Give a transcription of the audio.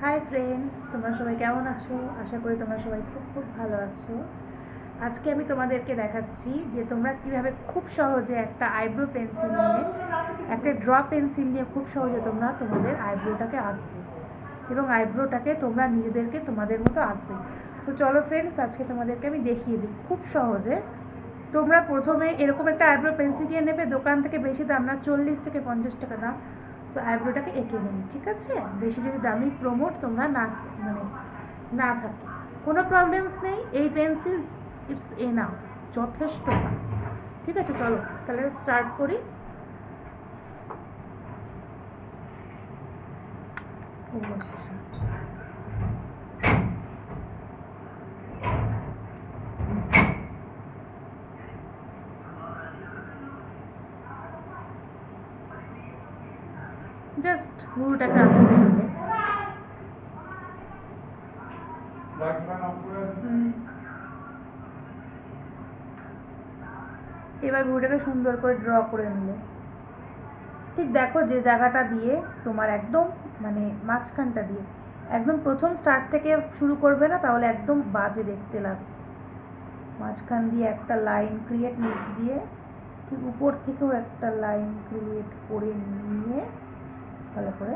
Hi friends, তোমরা সবাই কেমন আছো? আশা করি তোমরা সবাই খুব খুব ভালো আছো। আজকে আমি তোমাদেরকে দেখাচ্ছি যে তোমরা কিভাবে খুব সহজে একটা আইব্রো পেন্সিল নিয়ে, একটা ড্র পেন্সিল নিয়ে খুব সহজে তোমরা তোমাদের আইব্রোটাকে আঁকবে এবং আইব্রোটাকে তোমরা নিজেদেরকে তোমাদের মতো আঁকবে। তো চলো ফ্রেন্ডস, আজকে তোমাদেরকে আমি দেখিয়ে দিই খুব সহজে। তোমরা প্রথমে এরকম একটা আইব্রো পেন্সিল কিনে নেবে, দোকান থেকে বেশি দাম না, 40 থেকে 50 টাকা দাম। তো আইব্রোটাকে এঁকে নেবে, ঠিক আছে? বেশি যদি দামি প্রমোট তোমরা না মানে না থাকে কোনো প্রবলেমস নেই, এই পেন্সিল ইটস এনাফ, যথেষ্ট। ঠিক আছে, চলো তাহলে স্টার্ট করি। ও আচ্ছা, জাস্ট পুরোটাকে আসতে হবে। এবার পুরোটাকে সুন্দর করে ড্র করে নিলে ঠিক দেখো যে জায়গাটা দিয়ে তোমার একদম মানে মাঝখানটা দিয়ে একদম প্রথম স্টার্ট থেকে শুরু করবে না, তাহলে একদম বাজে দেখতে লাগবে। মাঝখান দিয়ে একটা লাইন ক্রিয়েট, নিচ দিয়ে ঠিক উপর থেকেও একটা লাইন ক্রিয়েট করে নিয়ে ভালো করে